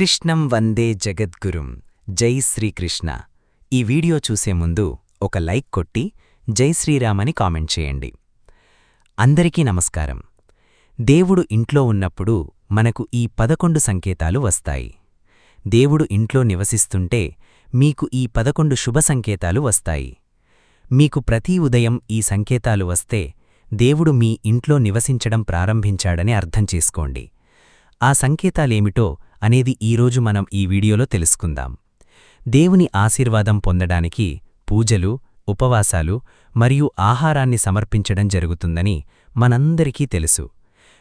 కృష్ణం వందే జగద్గురుం జై శ్రీకృష్ణ. ఈ వీడియో చూసే ముందు ఒక లైక్ కొట్టి జై శ్రీరామ్ అని కామెంట్ చేయండి. అందరికీ నమస్కారం. దేవుడు ఇంట్లో ఉన్నప్పుడు మనకు ఈ 11 సంకేతాలు వస్తాయి. దేవుడు ఇంట్లో నివసిస్తుంటే మీకు ఈ 11 శుభ సంకేతాలు వస్తాయి. మీకు ప్రతి ఉదయం ఈ సంకేతాలు వస్తే దేవుడు మీ ఇంట్లో నివసించడం ప్రారంభించాడని అర్థం చేసుకోండి. ఆ సంకేతాలేమిటో అనేది ఈరోజు మనం ఈ వీడియోలో తెలుసుకుందాం. దేవుని ఆశీర్వాదం పొందడానికి పూజలు, ఉపవాసాలు మరియు ఆహారాన్ని సమర్పించడం జరుగుతుందని మనందరికీ తెలుసు.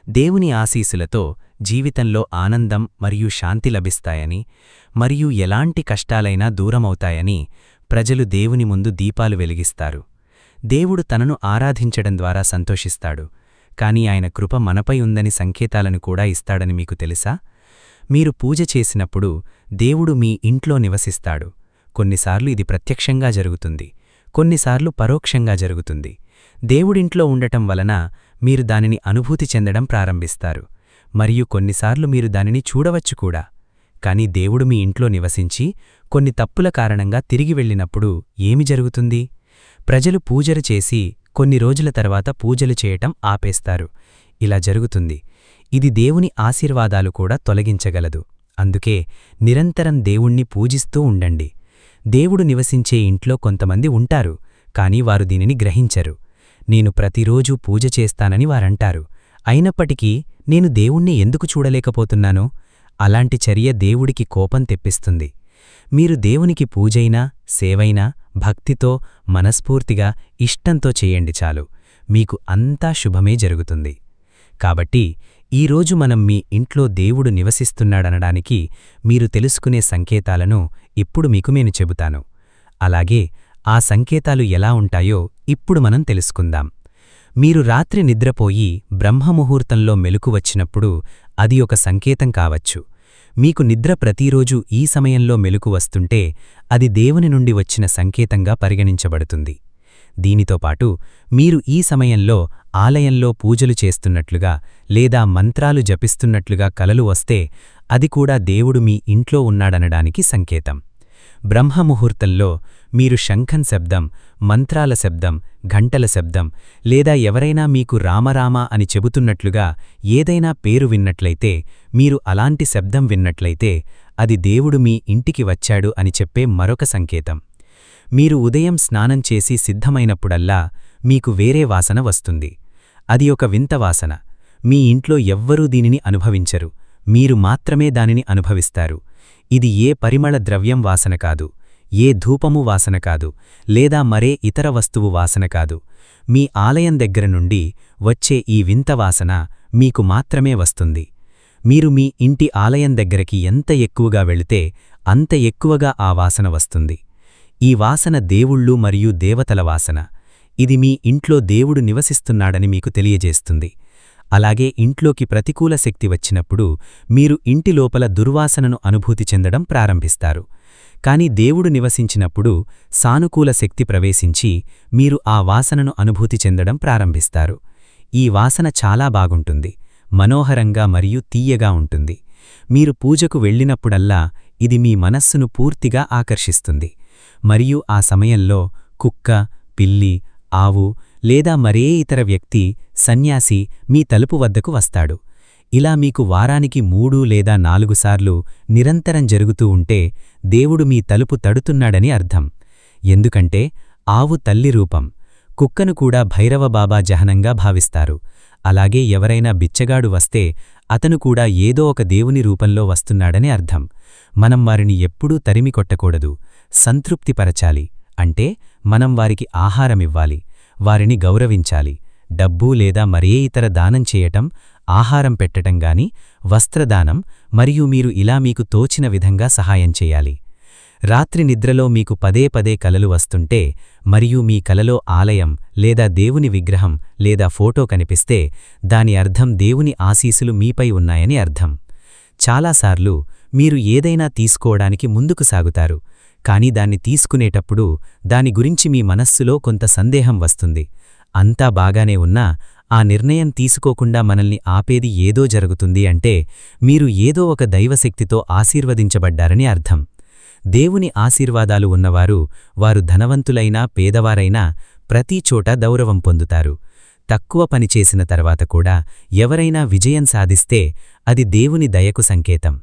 దేవుని ఆశీస్సులతో జీవితంలో ఆనందం మరియు శాంతి లభిస్తాయని, మరియు ఎలాంటి కష్టాలైనా దూరమవుతాయని ప్రజలు దేవుని ముందు దీపాలు వెలిగిస్తారు. దేవుడు తనను ఆరాధించడం ద్వారా సంతోషిస్తాడు, కాని ఆయన కృప మనపై ఉందని సంకేతాలను కూడా ఇస్తాడని మీకు తెలుసా? మీరు పూజ చేసినప్పుడు దేవుడు మీ ఇంట్లో నివసిస్తాడు. కొన్నిసార్లు ఇది ప్రత్యక్షంగా జరుగుతుంది, కొన్నిసార్లు పరోక్షంగా జరుగుతుంది. దేవుడింట్లో ఉండటం వలన మీరు దానిని అనుభూతి చెందడం ప్రారంభిస్తారు, మరియు కొన్నిసార్లు మీరు దానిని చూడవచ్చు కూడా. కాని దేవుడు మీ ఇంట్లో నివసించి కొన్ని తప్పుల కారణంగా తిరిగి వెళ్ళినప్పుడు ఏమి జరుగుతుంది? ప్రజలు పూజలు చేసి కొన్ని రోజుల తర్వాత పూజలు చేయటం ఆపేస్తారు. ఇలా జరుగుతుంది. ఇది దేవుని ఆశీర్వాదాలు కూడా తొలగించగలదు. అందుకే నిరంతరం దేవుణ్ణి పూజిస్తూ ఉండండి. దేవుడు నివసించే ఇంట్లో కొంతమంది ఉంటారు, కాని వారు దీనిని గ్రహించరు. నేను ప్రతిరోజూ పూజ చేస్తానని వారంటారు. అయినప్పటికీ నేను దేవుణ్ణి ఎందుకు చూడలేకపోతున్నానో? అలాంటి చర్య దేవుడికి కోపం తెప్పిస్తుంది. మీరు దేవునికి పూజైనా, సేవైనా భక్తితో, మనస్ఫూర్తిగా, ఇష్టంతో చేయండి చాలు. మీకు అంతా శుభమే జరుగుతుంది. కాబట్టి ఈరోజు మనం మీ ఇంట్లో దేవుడు నివసిస్తున్నాడనడానికి మీరు తెలుసుకునే సంకేతాలను ఇప్పుడు మీకు నేను చెబుతాను. అలాగే ఆ సంకేతాలు ఎలా ఉంటాయో ఇప్పుడు మనం తెలుసుకుందాం. మీరు రాత్రి నిద్రపోయి బ్రహ్మముహూర్తంలో మెలుకు వచ్చినప్పుడు అది ఒక సంకేతం కావచ్చు. మీకు నిద్ర ప్రతిరోజూ ఈ సమయంలో మెలుకు వస్తుంటే అది దేవుని నుండి వచ్చిన సంకేతంగా పరిగణించబడుతుంది. దీనితో పాటు మీరు ఈ సమయంలో ఆలయంలో పూజలు చేస్తున్నట్లుగా లేదా మంత్రాలు జపిస్తున్నట్లుగా కలలు వస్తే అది కూడా దేవుడు మీ ఇంట్లో ఉన్నాడనడానికి సంకేతం. బ్రహ్మముహూర్తంలో మీరు శంఖం శబ్దం, మంత్రాల శబ్దం, ఘంటల శబ్దం లేదా ఎవరైనా మీకు రామరామ అని చెబుతున్నట్లుగా ఏదైనా పేరు విన్నట్లయితే, మీరు అలాంటి శబ్దం విన్నట్లయితే అది దేవుడు మీ ఇంటికి వచ్చాడు అని చెప్పే మరొక సంకేతం. మీరు ఉదయం స్నానం చేసి సిద్ధమైనప్పుడల్లా మీకు వేరే వాసన వస్తుంది. అది ఒక వింత వాసన. మీ ఇంట్లో ఎవ్వరూ దీనిని అనుభవించరు, మీరు మాత్రమే దానిని అనుభవిస్తారు. ఇది ఏ పరిమళ ద్రవ్యం వాసన కాదు, ఏ ధూపము వాసన కాదు, లేదా మరే ఇతర వస్తువు వాసన కాదు. మీ ఆలయం దగ్గర నుండి వచ్చే ఈ వింత వాసన మీకు మాత్రమే వస్తుంది. మీరు మీ ఇంటి ఆలయం దగ్గరికి ఎంత ఎక్కువగా వెళితే అంత ఎక్కువగా ఆ వాసన వస్తుంది. ఈ వాసన దేవుళ్ళు మరియు దేవతల వాసన. ఇది మీ ఇంట్లో దేవుడు నివసిస్తున్నాడని మీకు తెలియజేస్తుంది. అలాగే ఇంట్లోకి ప్రతికూల శక్తి వచ్చినప్పుడు మీరు ఇంటి లోపల దుర్వాసనను అనుభూతి చెందడం ప్రారంభిస్తారు. కాని దేవుడు నివసించినప్పుడు సానుకూల శక్తి ప్రవేశించి మీరు ఆ వాసనను అనుభూతి చెందడం ప్రారంభిస్తారు. ఈ వాసన చాలా బాగుంటుంది, మనోహరంగా మరియు తీయగా ఉంటుంది. మీరు పూజకు వెళ్ళినప్పుడల్లా ఇది మీ మనస్సును పూర్తిగా ఆకర్షిస్తుంది. మరియు ఆ సమయంలో కుక్క, పిల్లి, ఆవు లేదా మరే ఇతర వ్యక్తి, సన్యాసి మీ తలుపు వద్దకు వస్తాడు. ఇలా మీకు వారానికి 3 లేదా 4 సార్లు నిరంతరం జరుగుతూ ఉంటే దేవుడు మీ తలుపు తడుతున్నాడని అర్థం. ఎందుకంటే ఆవు తల్లి రూపం. కుక్కను కూడా భైరవబాబా జహనంగా భావిస్తారు. అలాగే ఎవరైనా బిచ్చగాడు వస్తే అతను కూడా ఏదో ఒక దేవుని రూపంలో వస్తున్నాడని అర్థం. మనం వారిని ఎప్పుడూ తరిమి కొట్టకూడదు, సంతృప్తిపరచాలి. అంటే మనం వారికి ఆహారమివ్వాలి, వారిని గౌరవించాలి. డబ్బు లేదా మరే ఇతర దానం చేయటం, ఆహారం పెట్టటం గాని, వస్త్రదానం మరియు మీరు ఇలా మీకు తోచిన విధంగా సహాయం చేయాలి. రాత్రి నిద్రలో మీకు పదే పదే కలలు వస్తుంటే మరియు మీ కలలో ఆలయం లేదా దేవుని విగ్రహం లేదా ఫోటో కనిపిస్తే దాని అర్థం దేవుని ఆశీస్సులు మీపై ఉన్నాయని అర్థం. చాలాసార్లు మీరు ఏదైనా తీసుకోవడానికి ముందుకు సాగుతారు, కాని దాన్ని తీసుకునేటప్పుడు దాని గురించి మీ మనస్సులో కొంత సందేహం వస్తుంది. అంతా బాగానే ఉన్నా ఆ నిర్ణయం తీసుకోకుండా మనల్ని ఆపేది ఏదో జరుగుతుంది అంటే మీరు ఏదో ఒక దైవశక్తితో ఆశీర్వదించబడ్డారని అర్థం. దేవుని ఆశీర్వాదాలు ఉన్నవారు, వారు ధనవంతులైనా పేదవారైనా ప్రతి చోట గౌరవం పొందుతారు. తక్కువ పనిచేసిన తర్వాత కూడా ఎవరైనా విజయం సాధిస్తే అది దేవుని దయకు సంకేతం.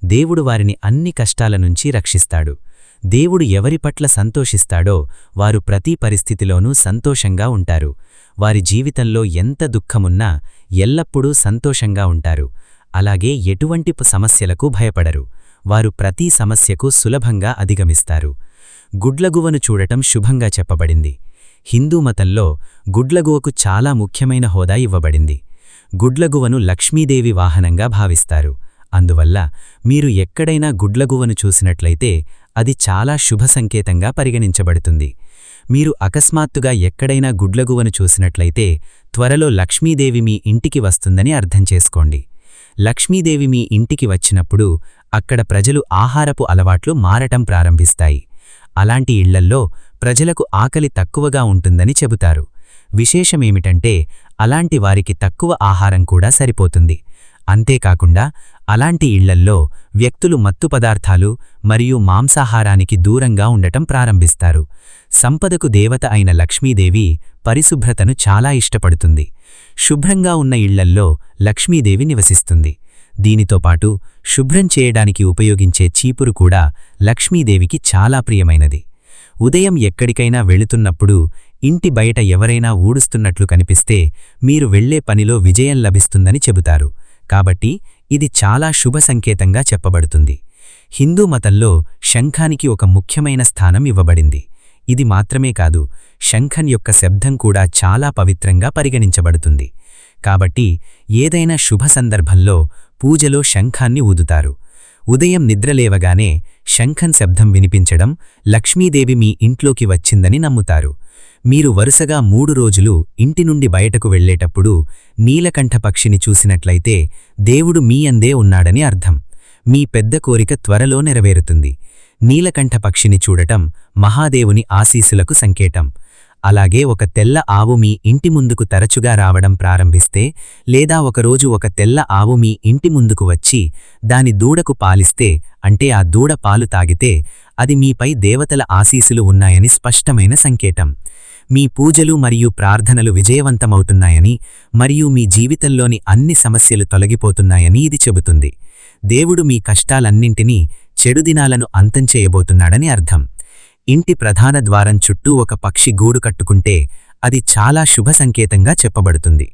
దేవుడు వారిని అన్ని కష్టాల నుంచి రక్షిస్తాడు. దేవుడు ఎవరి పట్ల సంతోషిస్తాడో వారు ప్రతి పరిస్థితిలోనూ సంతోషంగా ఉంటారు. వారి జీవితంలో ఎంత దుఃఖమున్నా ఎల్లప్పుడూ సంతోషంగా ఉంటారు. అలాగే ఎటువంటి సమస్యలకు భయపడరు. వారు ప్రతి సమస్యకు సులభంగా అధిగమిస్తారు. గుడ్లగువ్వను చూడటం శుభంగా చెప్పబడింది. హిందూ మతంలో గుడ్లగువ్వకు చాలా ముఖ్యమైన హోదా ఇవ్వబడింది. గుడ్లగువ్వను లక్ష్మీదేవి వాహనంగా భావిస్తారు. అందువల్ల మీరు ఎక్కడైనా గుడ్లగువ్వను చూసినట్లయితే అది చాలా శుభ సంకేతంగా పరిగణించబడుతుంది. మీరు అకస్మాత్తుగా ఎక్కడైనా గుడ్లగువ్వను చూసినట్లయితే త్వరలో లక్ష్మీదేవి మీ ఇంటికి వస్తుందని అర్థం చేసుకోండి. లక్ష్మీదేవి మీ ఇంటికి వచ్చినప్పుడు అక్కడ ప్రజలు ఆహారపు అలవాట్లు మారటం ప్రారంభిస్తాయి. అలాంటి ఇళ్లల్లో ప్రజలకు ఆకలి తక్కువగా ఉంటుందని చెబుతారు. విశేషమేమిటంటే అలాంటి వారికి తక్కువ ఆహారం కూడా సరిపోతుంది. అంతేకాకుండా అలాంటి ఇళ్లల్లో వ్యక్తులు మత్తు పదార్థాలు మరియు మాంసాహారానికి దూరంగా ఉండటం ప్రారంభిస్తారు. సంపదకు దేవత అయిన లక్ష్మీదేవి పరిశుభ్రతను చాలా ఇష్టపడుతుంది. శుభ్రంగా ఉన్న ఇళ్లల్లో లక్ష్మీదేవి నివసిస్తుంది. దీనితో పాటు శుభ్రం చేయడానికి ఉపయోగించే చీపురు కూడా లక్ష్మీదేవికి చాలా ప్రియమైనది. ఉదయం ఎక్కడికైనా వెళుతున్నప్పుడు ఇంటి బయట ఎవరైనా ఊడుస్తున్నట్లు కనిపిస్తే మీరు వెళ్లే పనిలో విజయం లభిస్తుందని చెబుతారు. కాబట్టి ఇది చాలా శుభ సంకేతంగా చెప్పబడుతుంది. హిందూ మతంలో శంఖానికి ఒక ముఖ్యమైన స్థానం ఇవ్వబడింది. ఇది మాత్రమే కాదు, శంఖం యొక్క శబ్దం కూడా చాలా పవిత్రంగా పరిగణించబడుతుంది. కాబట్టి ఏదైనా శుభ సందర్భంలో పూజలో శంఖాన్ని ఊదుతారు. ఉదయం నిద్రలేవగానే శంఖం శబ్దం వినిపించడం లక్ష్మీదేవి మీ ఇంట్లోకి వచ్చిందని నమ్ముతారు. మీరు వరుసగా 3 రోజులు ఇంటి నుండి బయటకు వెళ్లేటప్పుడు నీలకంఠ పక్షిని చూసినట్లయితే దేవుడు మీ అందే ఉన్నాడని అర్థం. మీ పెద్ద కోరిక త్వరలో నెరవేరుతుంది. నీలకంఠ పక్షిని చూడటం మహాదేవుని ఆశీస్సులకు సంకేతం. అలాగే ఒక తెల్ల ఆవు మీ ఇంటి ముందుకు తరచుగా రావడం ప్రారంభిస్తే, లేదా ఒకరోజు ఒక తెల్ల ఆవు మీ ఇంటి ముందుకు వచ్చి దాని దూడకు పాలిస్తే, అంటే ఆ దూడ పాలు తాగితే అది మీపై దేవతల ఆశీస్సులు ఉన్నాయని స్పష్టమైన సంకేతం. మీ పూజలు మరియు ప్రార్థనలు విజయవంతమవుతున్నాయని మరియు మీ జీవితంలోని అన్ని సమస్యలు తొలగిపోతున్నాయని ఇది చెబుతుంది. దేవుడు మీ కష్టాలన్నింటినీ, చెడు దినాలను అంతం చేయబోతున్నాడని అర్థం. ఇంటి ప్రధాన ద్వారం చుట్టూ ఒక పక్షి గూడు కట్టుకుంటే అది చాలా శుభ సంకేతంగా చెప్పబడుతుంది.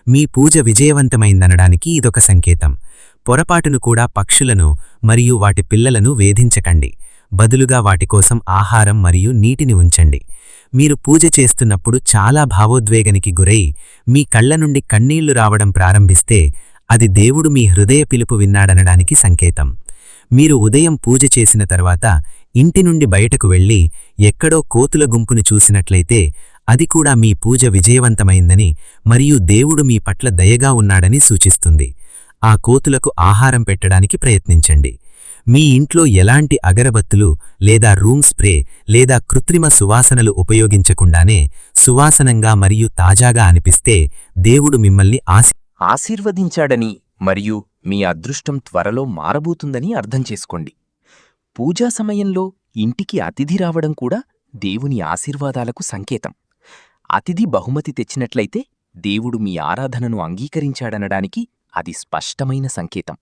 మీ పూజ విజయవంతమైందనడానికి ఇదొక సంకేతం. పొరపాటును కూడా పక్షులను మరియు వాటి పిల్లలను వేధించకండి. బదులుగా వాటికోసం ఆహారం మరియు నీటిని ఉంచండి. మీరు పూజ చేస్తున్నప్పుడు చాలా భావోద్వేగానికి గురై మీ కళ్ల నుండి కన్నీళ్లు రావడం ప్రారంభిస్తే అది దేవుడు మీ హృదయ పిలుపు విన్నాడనడానికి సంకేతం. మీరు ఉదయం పూజ చేసిన తర్వాత ఇంటి నుండి బయటకు వెళ్లి ఎక్కడో కోతుల గుంపును చూసినట్లయితే అది కూడా మీ పూజ విజయవంతమైందని మరియు దేవుడు మీ పట్ల దయగా ఉన్నాడని సూచిస్తుంది. ఆ కోతులకు ఆహారం పెట్టడానికి ప్రయత్నించండి. మీ ఇంట్లో ఎలాంటి అగరబత్తులు లేదా రూమ్ స్ప్రే లేదా కృత్రిమ సువాసనలు ఉపయోగించకుండానే సువాసనంగా మరియు తాజాగా అనిపిస్తే దేవుడు మిమ్మల్ని ఆశీర్వదించాడని మరియు మీ అదృష్టం త్వరలో మారబోతుందని అర్థం చేసుకోండి. పూజా సమయంలో ఇంటికి అతిథి రావడం కూడా దేవుని ఆశీర్వాదాలకు సంకేతం. అతిథి బహుమతి తెచ్చినట్లయితే దేవుడు మీ ఆరాధనను అంగీకరించాడనడానికి అది స్పష్టమైన సంకేతం.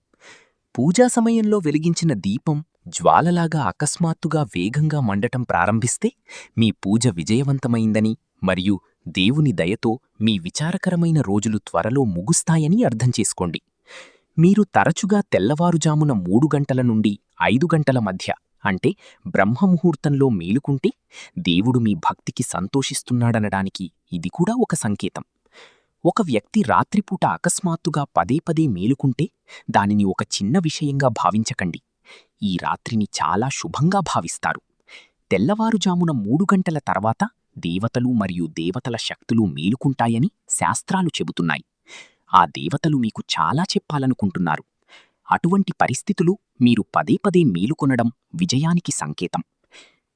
పూజా సమయంలో వెలిగించిన దీపం జ్వాలలాగా అకస్మాత్తుగా వేగంగా మండటం ప్రారంభిస్తే మీ పూజ విజయవంతమైందని మరియు దేవుని దయతో మీ విచారకరమైన రోజులు త్వరలో ముగుస్తాయని అర్థం చేసుకోండి. మీరు తరచుగా తెల్లవారుజామున 3 గంటల నుండి 5 గంటల మధ్య, అంటే బ్రహ్మముహూర్తంలో మేలుకుంటే దేవుడు మీ భక్తికి సంతోషిస్తున్నాడనడానికి ఇది కూడా ఒక సంకేతం. ఒక వ్యక్తి రాత్రిపూట అకస్మాత్తుగా పదే మేలుకుంటే దానిని ఒక చిన్న విషయంగా భావించకండి. ఈ రాత్రిని చాలా శుభంగా భావిస్తారు. తెల్లవారుజామున 3 గంటల తర్వాత దేవతలు మరియు దేవతల శక్తులు మేలుకుంటాయని శాస్త్రాలు చెబుతున్నాయి. ఆ దేవతలు మీకు చాలా చెప్పాలనుకుంటున్నారు. అటువంటి పరిస్థితులు మీరు పదే మేలుకొనడం విజయానికి సంకేతం.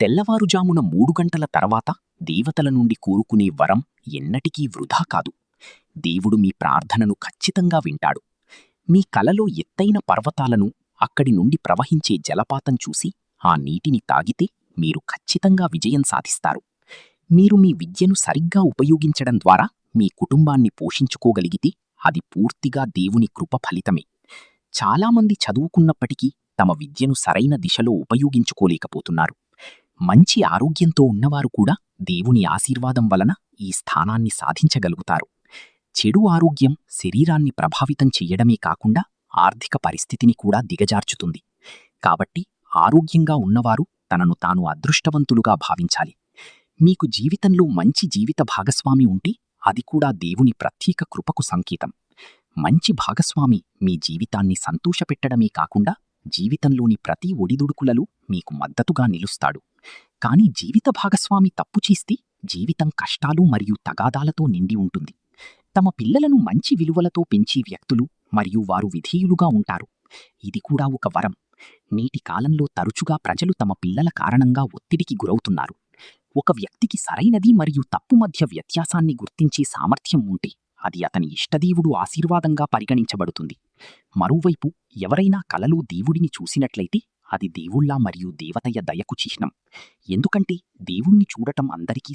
తెల్లవారుజామున 3 గంటల తర్వాత దేవతల నుండి కోరుకునే వరం ఎన్నటికీ వృధా కాదు. దేవుడు మీ ప్రార్థనను ఖచ్చితంగా వింటాడు. మీ కలలో ఎత్తైన పర్వతాలను, అక్కడి నుండి ప్రవహించే జలపాతం చూసి ఆ నీటిని తాగితే మీరు ఖచ్చితంగా విజయం సాధిస్తారు. మీరు మీ విద్యను సరిగ్గా ఉపయోగించడం ద్వారా మీ కుటుంబాన్ని పోషించుకోగలిగితే అది పూర్తిగా దేవుని కృప ఫలితమే. చాలామంది చదువుకున్నప్పటికీ తమ విద్యను సరైన దిశలో ఉపయోగించుకోలేకపోతున్నారు. మంచి ఆరోగ్యంతో ఉన్నవారు కూడా దేవుని ఆశీర్వాదం వలన ఈ స్థానాన్ని సాధించగలుగుతారు. చెడు ఆరోగ్యం శరీరాన్ని ప్రభావితం చెయ్యడమే కాకుండా ఆర్థిక పరిస్థితిని కూడా దిగజార్చుతుంది. కాబట్టి ఆరోగ్యంగా ఉన్నవారు తనను తాను అదృష్టవంతులుగా భావించాలి. మీకు జీవితంలో మంచి జీవిత భాగస్వామి ఉంటే అది కూడా దేవుని ప్రత్యేక కృపకు సంకేతం. మంచి భాగస్వామి మీ జీవితాన్ని సంతోషపెట్టడమే కాకుండా జీవితంలోని ప్రతి ఒడిదుడుకులలో మీకు మద్దతుగా నిలుస్తాడు. కానీ జీవిత భాగస్వామి తప్పు చేస్తే జీవితం కష్టాలు మరియు తగాదాలతో నిండి ఉంటుంది. తమ పిల్లలను మంచి విలువలతో పెంచే వ్యక్తులు మరియు వారు విధేయులుగా ఉంటారు. ఇది కూడా ఒక వరం. నేటి కాలంలో తరచుగా ప్రజలు తమ పిల్లల కారణంగా ఒత్తిడికి గురవుతున్నారు. ఒక వ్యక్తికి సరైనది మరియు తప్పు మధ్య వ్యత్యాసాన్ని గుర్తించే సామర్థ్యం ఉంటే అది అతని ఇష్టదేవుడు ఆశీర్వాదంగా పరిగణించబడుతుంది. మరోవైపు ఎవరైనా కలలో దేవుడిని చూసినట్లయితే అది దేవుళ్ళ మరియు దేవతయ దయకు చిహ్నం. ఎందుకంటే దేవుణ్ణి చూడటం అందరికీ